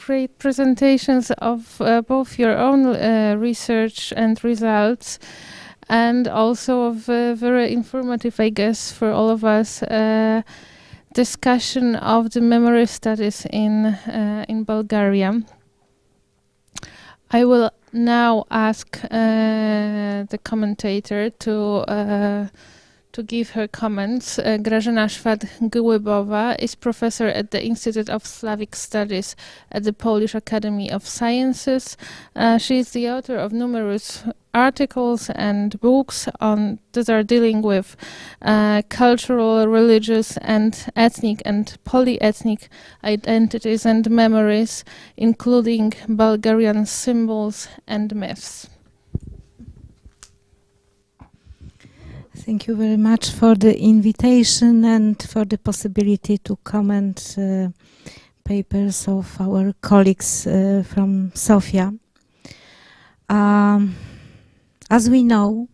great presentations of both your own research and results, and also of very informative, I guess, for all of us, discussion of the memory studies in Bulgaria. I will now ask the commentator to give her comments. Grażyna Szwat-Gyłybowa is professor at the Institute of Slavic Studies at the Polish Academy of Sciences. She is the author of numerous articles and books that are dealing with cultural, religious, and ethnic and polyethnic identities and memories, including Bulgarian symbols and myths. Thank you very much for the invitation and for the possibility to comment papers of our colleagues from Sofia. As we know,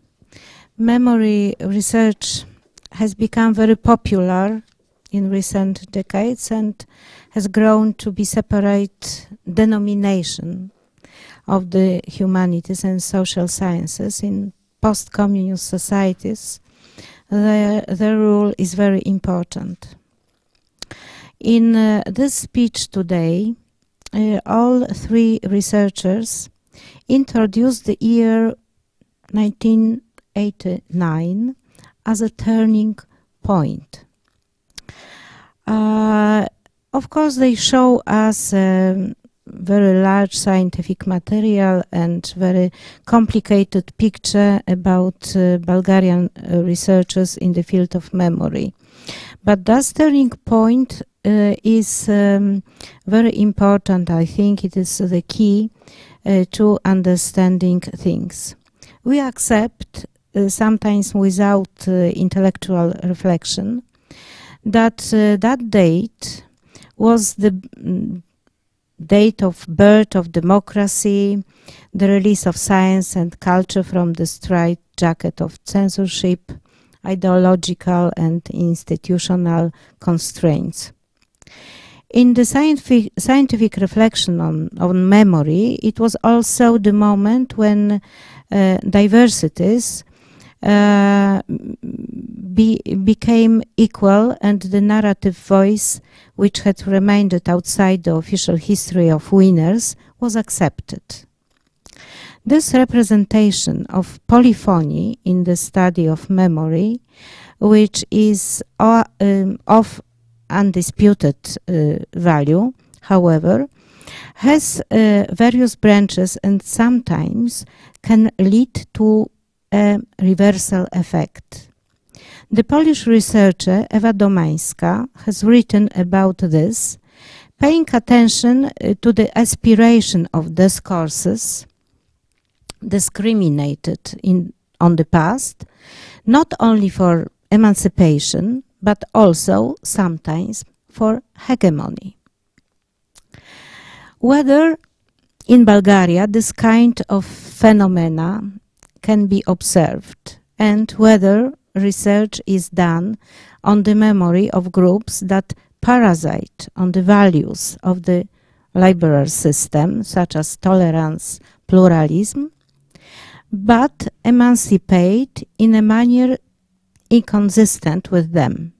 memory research has become very popular in recent decades and has grown to be separate denomination of the humanities and social sciences. In post-communist societies, the role is very important. In this speech today, all three researchers introduced the year 1989 as a turning point. Of course, they show us very large scientific material and very complicated picture about Bulgarian researchers in the field of memory. But that turning point is very important. I think it is the key to understanding things. We accept, sometimes without intellectual reflection, that that date was the date of birth of democracy, the release of science and culture from the straitjacket of censorship, ideological and institutional constraints. In the scientific reflection on memory, it was also the moment when diversities became equal, and the narrative voice, which had remained outside the official history of winners, was accepted. This representation of polyphony in the study of memory, which is of undisputed value, however, has various branches and sometimes can lead to a reversal effect. The Polish researcher Ewa Domańska has written about this, paying attention to the aspiration of discourses discriminated on the past, not only for emancipation, but also sometimes for hegemony. Whether in Bulgaria this kind of phenomena can be observed, and whether research is done on the memory of groups that parasite on the values of the liberal system, such as tolerance, pluralism, but emancipate in a manner inconsistent with them.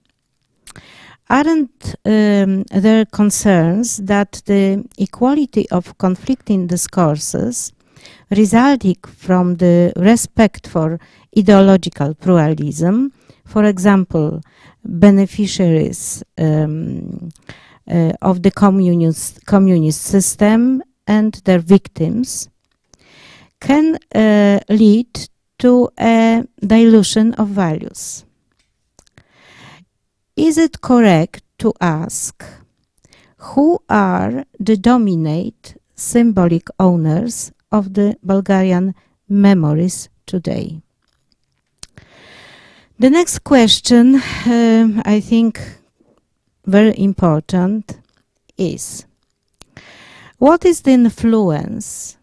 Aren't there concerns that the equality of conflicting discourses resulting from the respect for ideological pluralism, for example, beneficiaries of the communist system and their victims, can lead to a dilution of values? Is it correct to ask who are the dominant symbolic owners of the Bulgarian memories today? The next question, I think very important, is what is the influence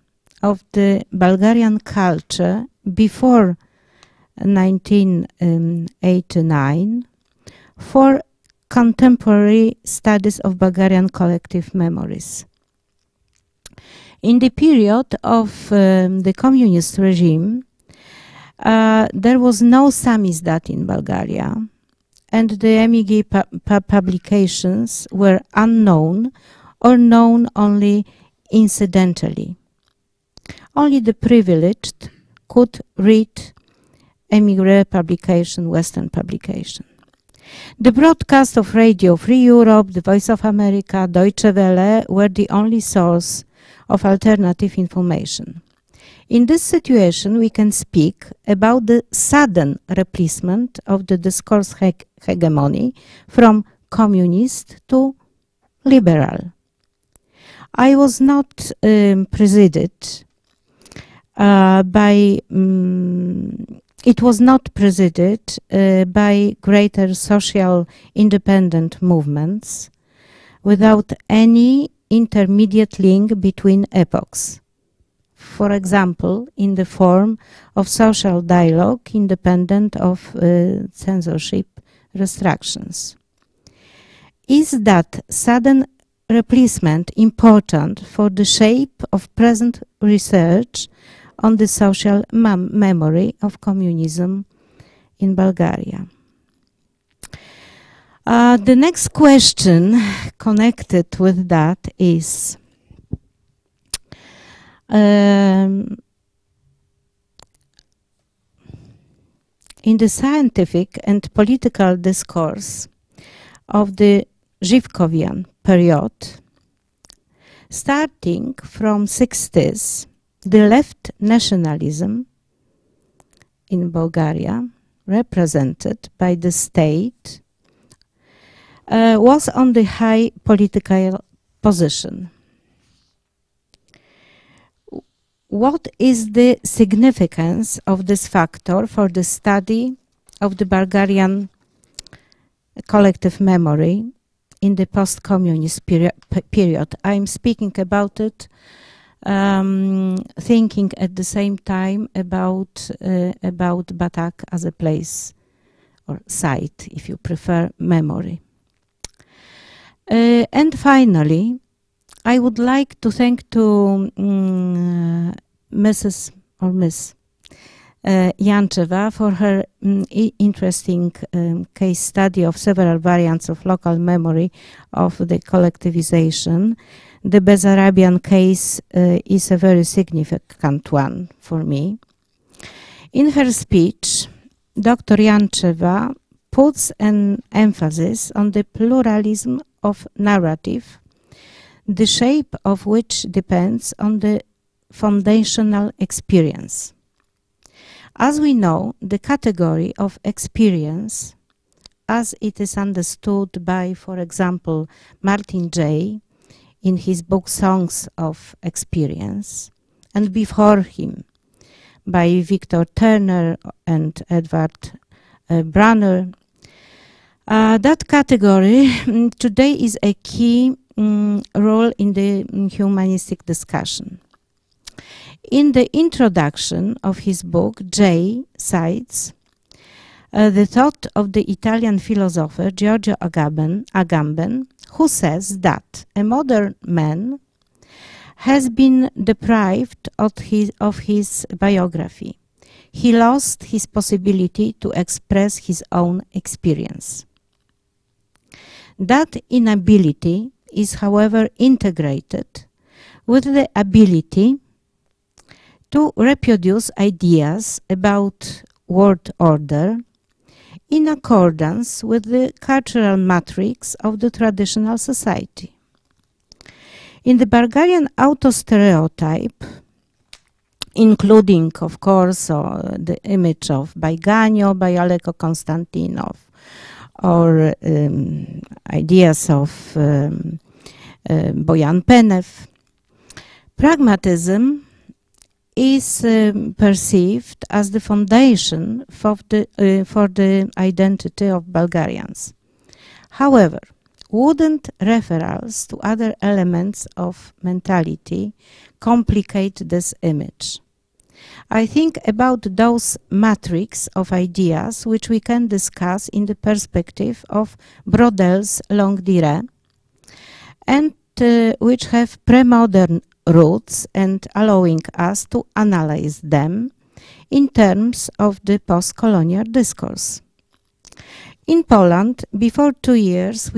of the Bulgarian culture before 1989 for contemporary studies of Bulgarian collective memories? In the period of the communist regime, there was no samizdat in Bulgaria, and the MEG publications were unknown or known only incidentally. Only the privileged could read emigre publication, Western publication. The broadcast of Radio Free Europe, the Voice of America, Deutsche Welle were the only source of alternative information. In this situation, we can speak about the sudden replacement of the discourse hegemony from communist to liberal. I was not presided by it was not presided by greater social independent movements without any intermediate link between epochs. For example, in the form of social dialogue independent of censorship restrictions. Is that sudden replacement important for the shape of present research on the social memory of communism in Bulgaria? The next question connected with that is in the scientific and political discourse of the Zhivkovian period, starting from 60s, the left nationalism in Bulgaria, represented by the state, was on the high political position. What is the significance of this factor for the study of the Bulgarian collective memory in the post-communist period? I'm speaking about it, thinking at the same time about Batak as a place or site, if you prefer, memory. And finally, I would like to thank to Mrs. or Miss Jancheva for her interesting case study of several variants of local memory of the collectivization. The Bessarabian case is a very significant one for me. In her speech, Dr. Jancheva puts an emphasis on the pluralism of narrative, the shape of which depends on the foundational experience. As we know, the category of experience, as it is understood by, for example, Martin Jay in his book Songs of Experience, and before him by Victor Turner and Edward Brunner, that category today is a key role in the humanistic discussion. In the introduction of his book, Jay cites the thought of the Italian philosopher Giorgio Agamben, who says that a modern man has been deprived of his biography. He lost his possibility to express his own experience. That inability is, however, integrated with the ability to reproduce ideas about world order in accordance with the cultural matrix of the traditional society. In the Bulgarian auto-stereotype, including, of course, the image of Baiganio by Aleko Konstantinov, or ideas of Bojan Penev, pragmatism is perceived as the foundation for the identity of Bulgarians. However, wouldn't referrals to other elements of mentality complicate this image? I think about those matrix of ideas which we can discuss in the perspective of Brodel's longue durée, and which have pre-modern roots and allowing us to analyze them in terms of the post-colonial discourse. In Poland, before 2 years,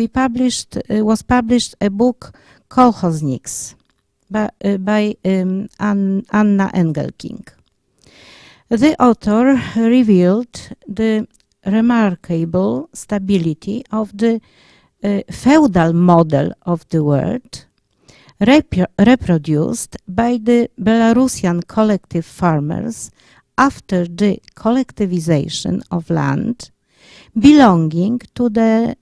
was published a book, Kolchozniks, by Anna Engelking. The author revealed the remarkable stability of the feudal model of the world reproduced by the Belarusian collective farmers after the collectivization of land belonging to their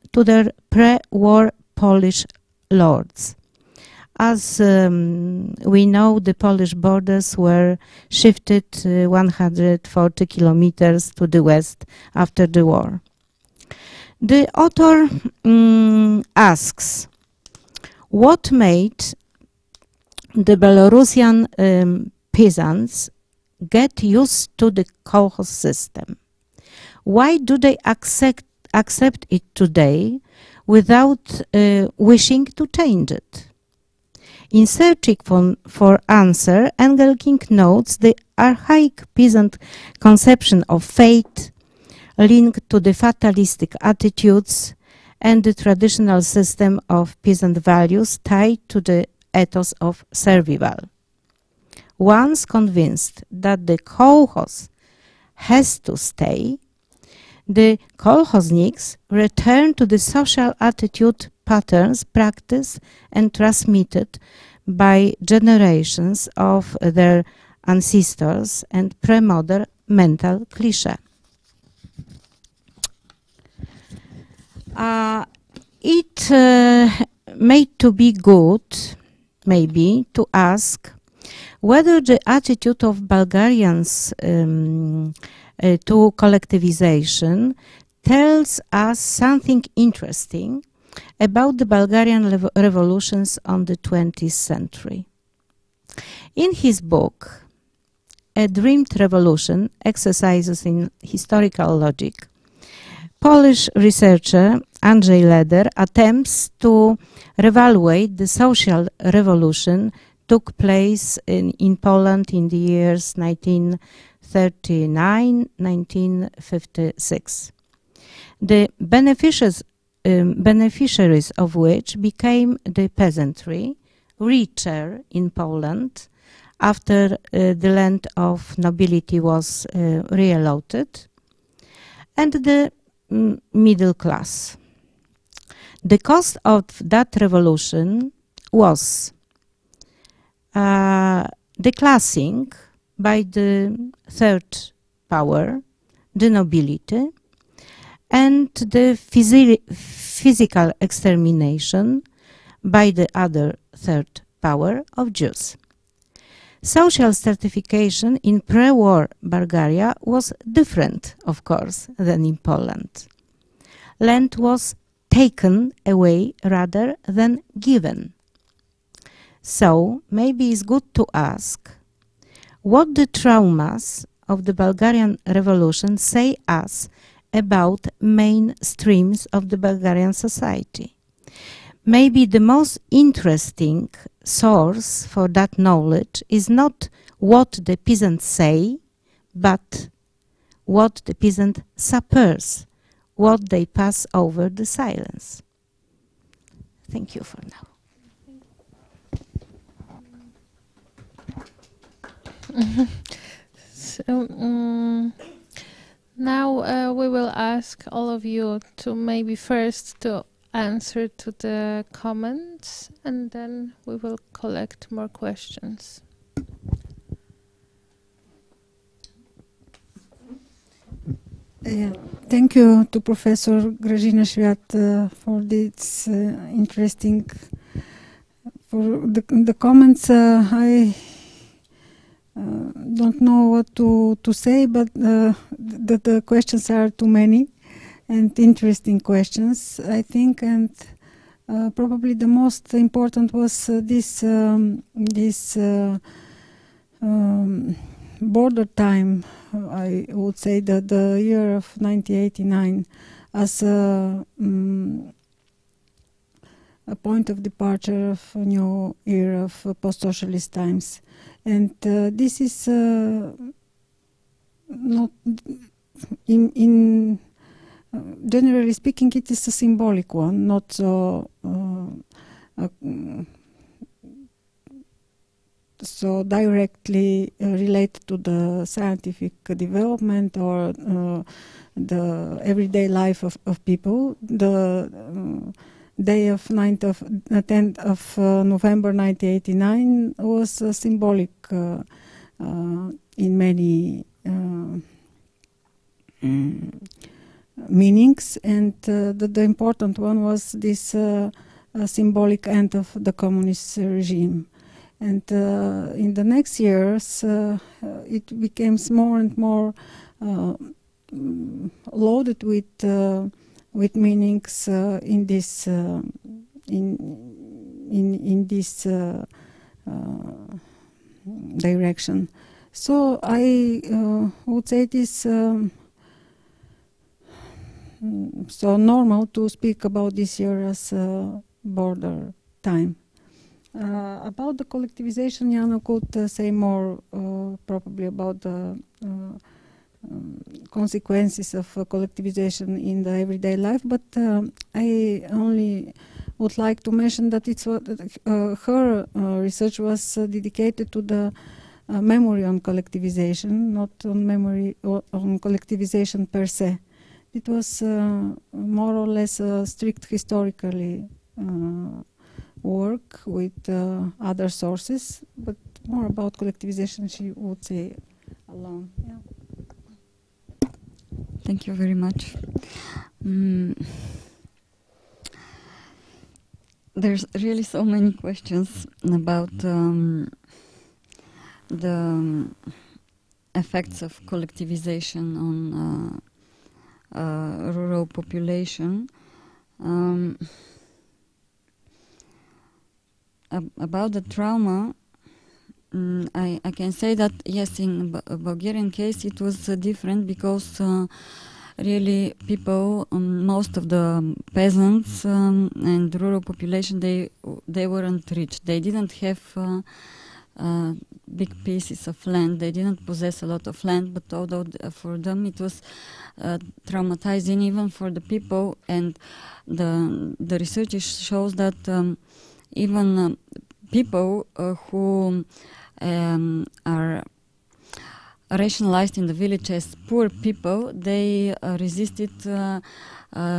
pre-war Polish lords. As we know, the Polish borders were shifted 140 kilometers to the west after the war. The author asks, what made the Belarusian peasants get used to the kolkhoz system? Why do they accept it today without wishing to change it? In searching for answer, Engelking notes the archaic peasant conception of fate linked to the fatalistic attitudes and the traditional system of peasant values tied to the ethos of survival. Once convinced that the kolkhoz has to stay, the kolchozniks return to the social attitude patterns practiced and transmitted by generations of their ancestors and pre-modern mental cliché. It may to be good, maybe, to ask whether the attitude of Bulgarians to collectivization tells us something interesting about the Bulgarian revolutions on the 20th century. In his book, A Dreamed Revolution, Exercises in Historical Logic, Polish researcher Andrzej Leder attempts to reevaluate the social revolution took place in Poland in the years 1939-1956. The beneficiaries of which became the peasantry, richer in Poland after the land of nobility was reallotted, and the middle class. The cost of that revolution was declassing by the third power, the nobility, and the physical extermination by the other third power of Jews. Social stratification in pre-war Bulgaria was different, of course, than in Poland. Land was taken away rather than given. So maybe it's good to ask what the traumas of the Bulgarian Revolution say us about main streams of the Bulgarian society. Maybe the most interesting source for that knowledge is not what the peasants say, but what the peasant suffers, what they pass over the silence. Thank you for now. So, now we will ask all of you to maybe first to answer to the comments, and then we will collect more questions. Thank you to Professor Grażyna Szwat for this interesting for the comments. I don't know what to say, but the questions are too many and interesting questions, I think, and probably the most important was this border time. I would say that the year of 1989 as a point of departure of a new era of post-socialist times. And this is not in generally speaking, it is a symbolic one, not so so directly related to the scientific development or the everyday life of people. The day of 10th of November 1989 was symbolic in many meanings, and the important one was this symbolic end of the communist regime. And in the next years, it became more and more loaded with meanings in this in this direction. So I would say it is so normal to speak about this year as border time. About the collectivization, Jana could say more probably about the consequences of collectivization in the everyday life, but I only would like to mention that it's her research was dedicated to the memory on collectivization, not on memory on collectivization per se. It was more or less a strict historically work with other sources, but more about collectivization she would say alone. Yeah. Thank you very much. There's really so many questions about the effects of collectivization on rural population. About the trauma, I can say that yes, in Bulgarian case it was different because really people, most of the peasants and rural population, they weren't rich. They didn't have big pieces of land. They didn't possess a lot of land, but although for them it was traumatizing even for the people, and the research shows that even people who are rationalized in the village as poor people, they resisted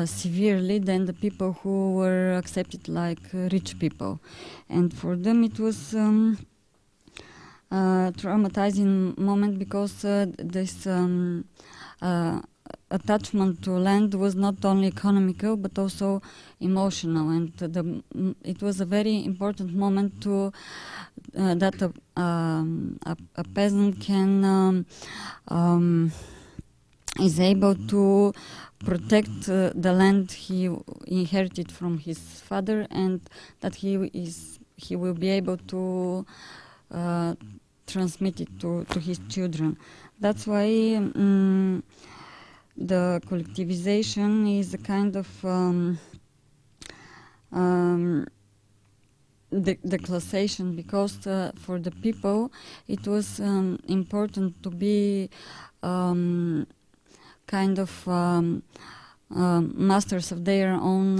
severely than the people who were accepted like rich people. And for them it was traumatizing moment because this attachment to land was not only economical but also emotional, and it was a very important moment to that a peasant can is able to protect the land he inherited from his father, and that he will be able to transmit it to his children. That's why the collectivization is a kind of declassation, because for the people it was important to be kind of masters of their own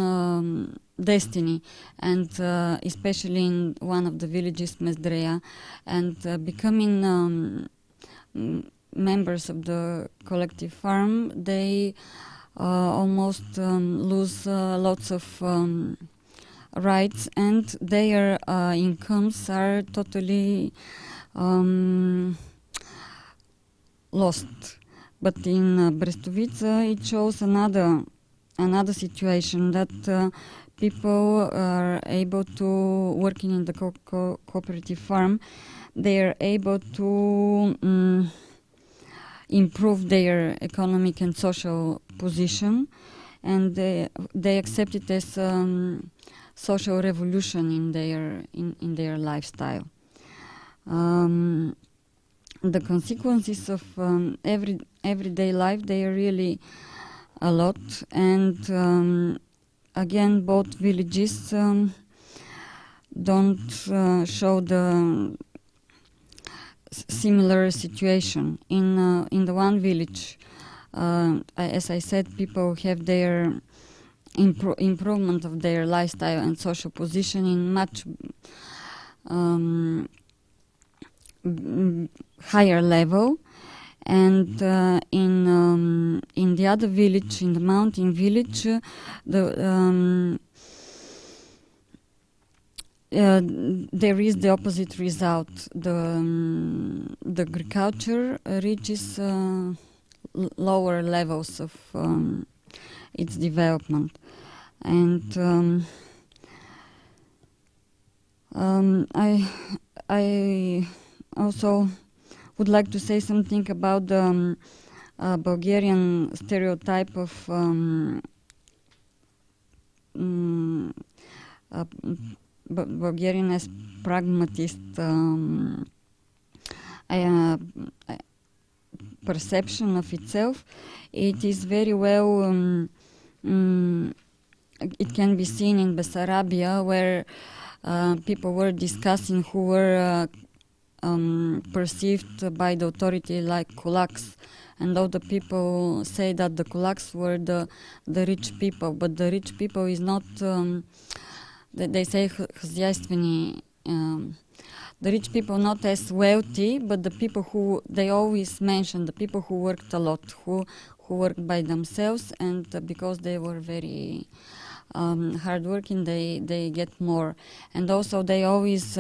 destiny, and especially in one of the villages, Mezdreya, and becoming members of the collective farm, they almost lose lots of rights, and their incomes are totally lost. But in Brestovica it shows another situation, that people are able to, working in the cooperative farm, they are able to improve their economic and social position, and they accept it as social revolution in their lifestyle. The consequences of everyday life, they are really a lot, and again, both villages don't show the similar situation. In the one village, as I said, people have their improvement of their lifestyle and social position in much higher level, and in the other village, in the mountain village, there is the opposite result. The agriculture reaches lower levels of its development, and I also would like to say something about the Bulgarian stereotype of Bulgarian as pragmatist perception of itself. It is very well, it can be seen in Bessarabia, where people were discussing who were perceived by the authority like kulaks, and all the people say that the kulaks were the rich people, but the rich people is not, they say хозяйственни, the rich people not as wealthy, but the people who, they always mention the people who worked a lot, who worked by themselves, and because they were very hardworking, they get more. And also they always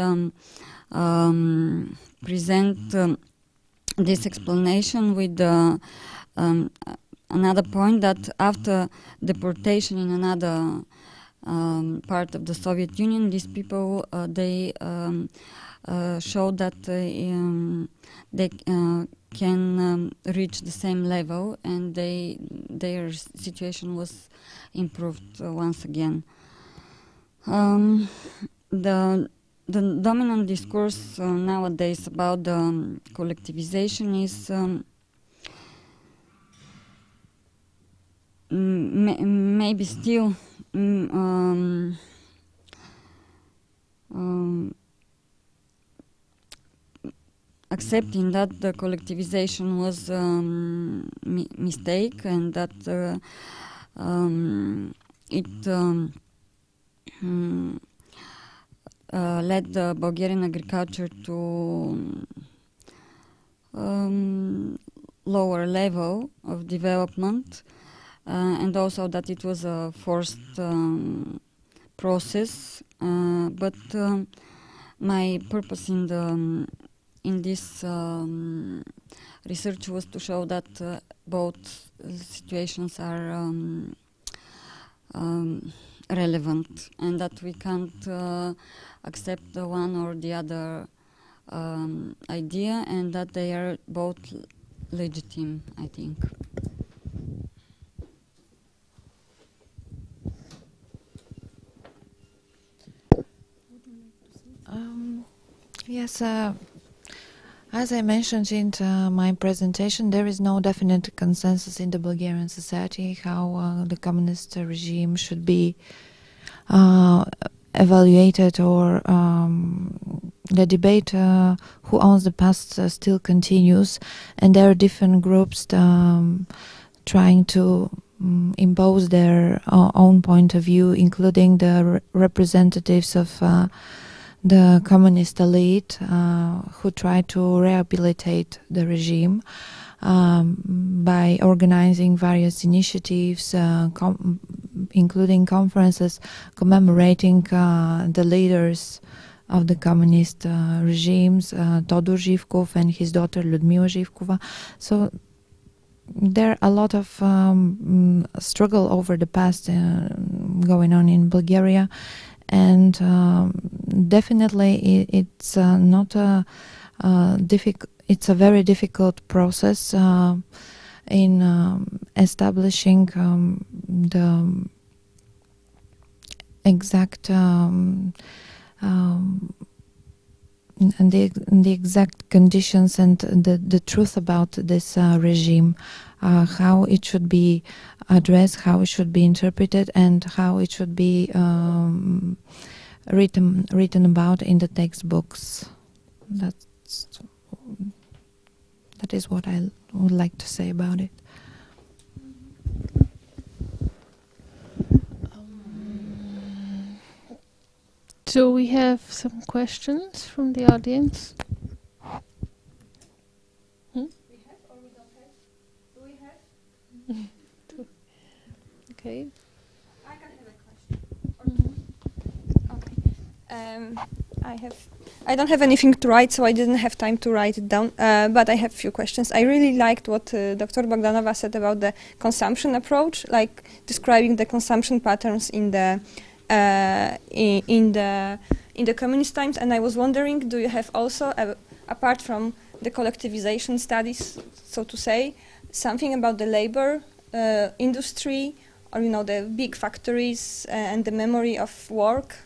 present this explanation with another point, that after deportation in another part of the Soviet Union, these people they showed that they can reach the same level, and their situation was improved once again. The dominant discourse nowadays about collectivization is maybe still accepting that the collectivization was mistake, and that it led the Bulgarian agriculture to lower level of development, and also that it was a forced process. But my purpose in this research was to show that both situations are relevant, and that we can't accept the one or the other idea, and that they are both legitimate, I think. Yes, as I mentioned in my presentation, there is no definite consensus in the Bulgarian society how the communist regime should be evaluated, or the debate who owns the past still continues, and there are different groups trying to impose their own point of view, including the representatives of the communist elite who try to rehabilitate the regime by organizing various initiatives, including conferences commemorating the leaders of the communist regimes, Todor Zhivkov and his daughter Ludmila Zhivkova. So there are a lot of struggle over the past going on in Bulgaria, and definitely it's not a difficult. It's a very difficult process in establishing the exact and the exact conditions and the truth about this regime. how it should be addressed, how it should be interpreted, and how it should be written about in the textbooks. That is what I would like to say about it. Do we have some questions from the audience? We have or we don't have? Do we have? Okay. I can have a question. Okay. I don't have anything to write, so I didn't have time to write it down. But I have a few questions. I really liked what Dr. Bogdanova said about the consumption approach, like describing the consumption patterns in the communist times. And I was wondering, do you have also, apart from the collectivization studies, so to say, something about the labor industry, or the big factories and the memory of work?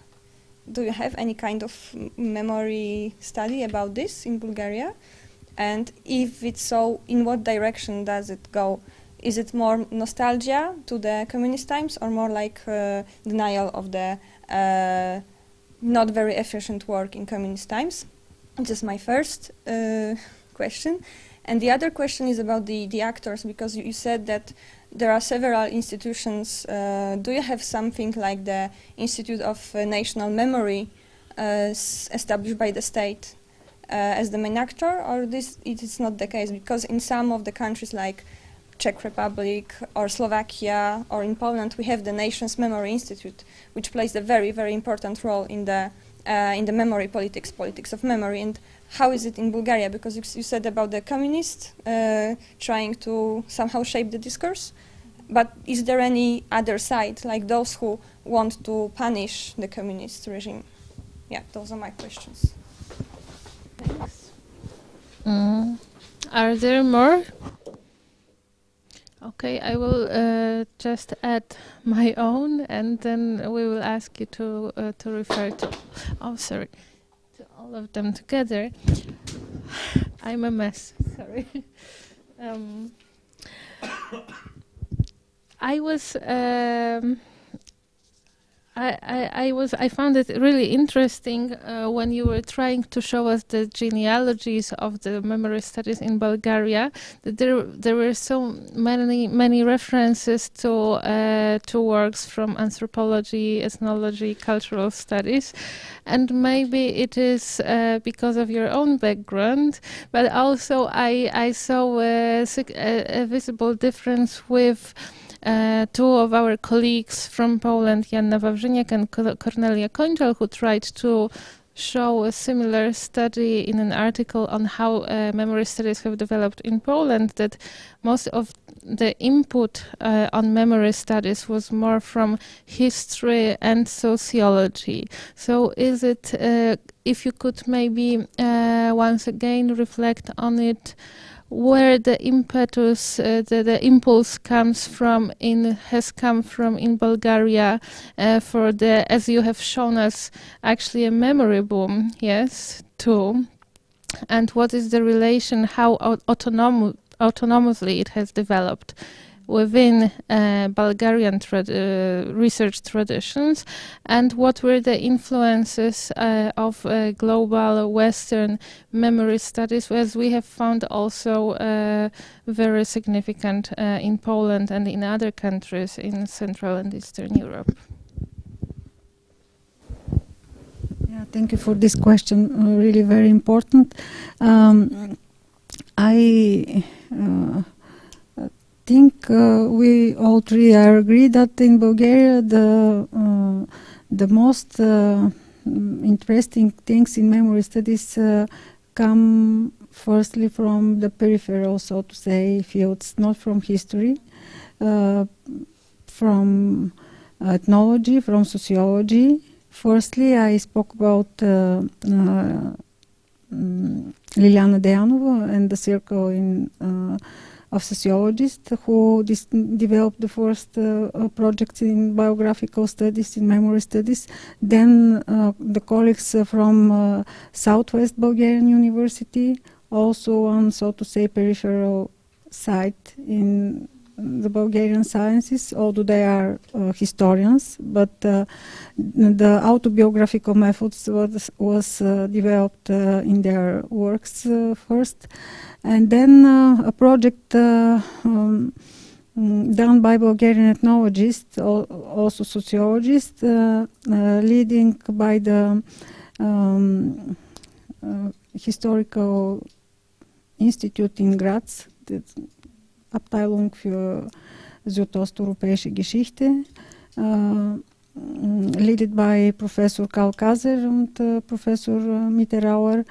Do you have any kind of memory study about this in Bulgaria? And if it's so, in what direction does it go? Is it more nostalgia to the communist times, or more like denial of the not very efficient work in communist times? This is my first question. And the other question is about the actors, because you said that there are several institutions. Do you have something like the Institute of National Memory established by the state as the main actor, or it is not the case? Because in some of the countries like Czech Republic or Slovakia or in Poland, we have the Nation's Memory Institute, which plays a very, very important role in the memory politics of memory. And how is it in Bulgaria? Because you said about the communists trying to somehow shape the discourse, but is there any other side, like those who want to punish the communist regime? Yeah, those are my questions. Thanks. Are there more? Okay, I will just add my own, and then we will ask you to refer to. Oh, sorry. All of them together. I'm a mess. Sorry. I found it really interesting when you were trying to show us the genealogies of the memory studies in Bulgaria, that there were so many references to works from anthropology, ethnology, cultural studies, and maybe it is because of your own background, but also I saw a visible difference with two of our colleagues from Poland, Janna Wawrzyniak and Kornelia Kończal, who tried to show a similar study in an article on how memory studies have developed in Poland, that most of the input on memory studies was more from history and sociology. So is it, if you could maybe once again reflect on it, where the impetus, the impulse has come from in Bulgaria for the, as you have shown us, actually a memory boom, yes, too. And what is the relation, how autonomously it has developed within Bulgarian research traditions, and what were the influences of global Western memory studies, as we have found also very significant in Poland and in other countries in Central and Eastern Europe. Yeah, thank you for this question, really very important. I think we all three agree that in Bulgaria the most interesting things in memory studies come firstly from the peripheral, so to say, fields, not from history, from ethnology, from sociology. Firstly, I spoke about Liliana Dejanova and the circle of sociologists who developed the first projects in biographical studies, in memory studies. Then the colleagues from Southwest Bulgarian University, also on, so to say, peripheral side in the Bulgarian sciences, although they are historians, but the autobiographical methods was developed in their works first, and then a project done by Bulgarian ethnologists, also sociologists, leading by the Historical Institute in Graz, the Abteilung für südosteuropäische Geschichte, led by Professor Karl Kaser and Professor Mitterauer.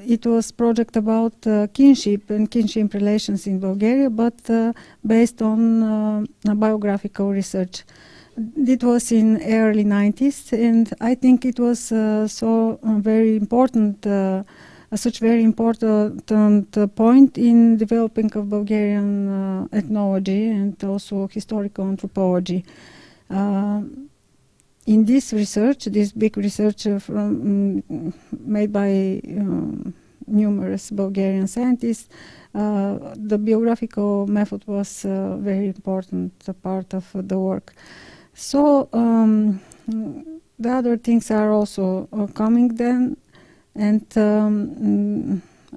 It was project about kinship and kinship relations in Bulgaria, but based on biographical research. It was in early 90s, and I think it was very important. Such very important point in developing of Bulgarian ethnology and also historical anthropology. In this research, this big research made by numerous Bulgarian scientists, the biographical method was a very important part of the work. So the other things are also coming then. And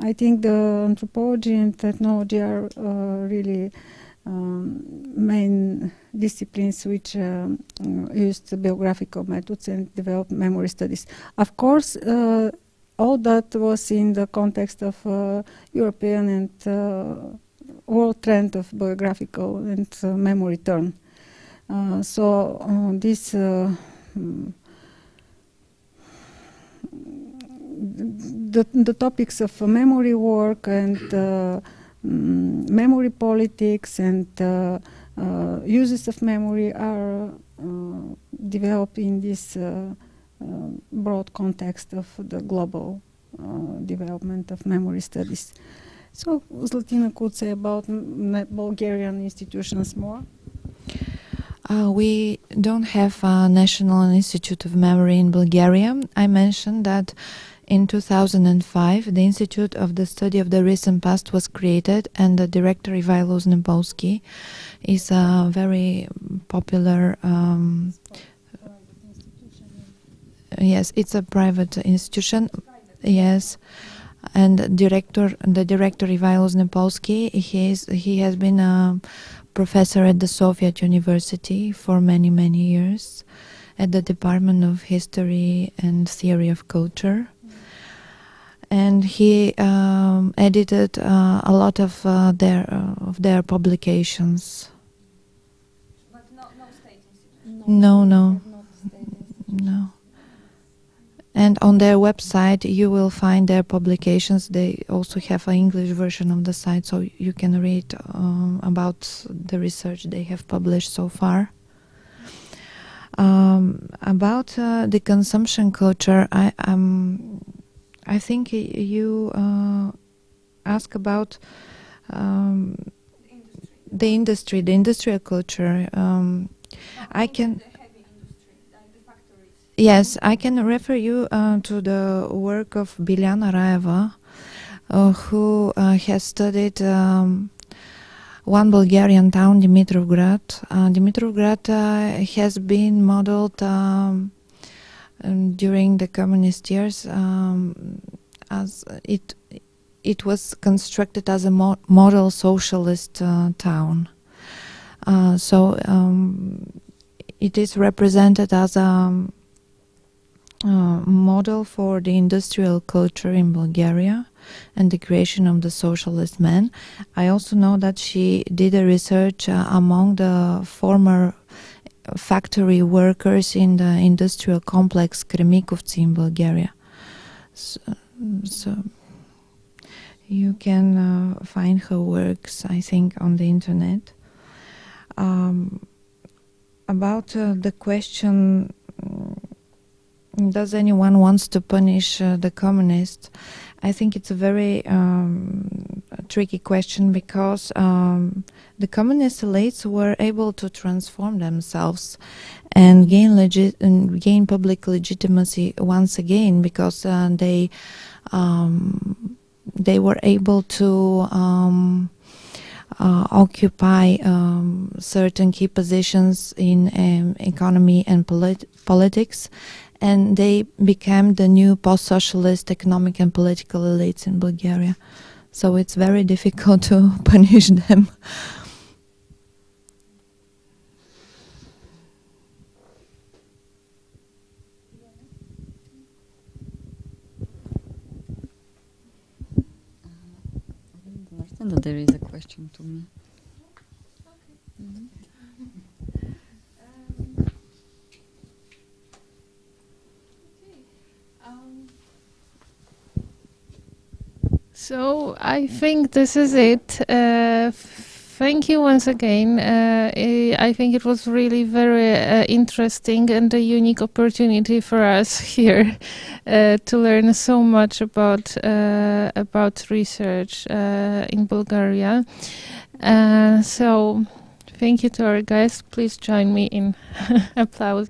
I think the anthropology and ethnology are really main disciplines which used biographical methods and developed memory studies. Of course, all that was in the context of European and world trend of biographical and memory turn. So this the topics of memory work and memory politics and uses of memory are developed in this broad context of the global development of memory studies. So Zlatina could say about Bulgarian institutions more. We don't have a National Institute of Memory in Bulgaria. I mentioned that in 2005, the Institute of the Study of the Recent Past was created, and the director Ivailo Znepolsky is a very popular. Yes, it's a private institution. Yes, and the director Ivailo Znepolsky, he has been a professor at the Soviet University for many years, at the Department of History and Theory of Culture. And he edited a lot of their publications. But no state institution. No. And on their website, you will find their publications. They also have an English version of the site, so you can read about the research they have published so far. About the consumption culture, I think you ask about the industrial culture. I can. Yes, I can refer you to the work of Biljana Raeva, who has studied one Bulgarian town, Dimitrovgrad. Dimitrovgrad has been modeled during the communist years, as it was constructed as a model socialist town. So it is represented as a model for the industrial culture in Bulgaria and the creation of the socialist man. I also know that she did a research among the former factory workers in the industrial complex Kremikovci in Bulgaria. So you can find her works, I think, on the internet. About the question, does anyone wants to punish the communists? I think it's a very tricky question, because the communist elites were able to transform themselves and gain public legitimacy once again, because they they were able to occupy certain key positions in economy and politics, and they became the new post-socialist economic and political elites in Bulgaria. So it's very difficult to punish them. That there is a question to me. So I think this is it. Thank you once again. I think it was really very interesting and a unique opportunity for us here to learn so much about research in Bulgaria. So thank you to our guests. Please join me in applause.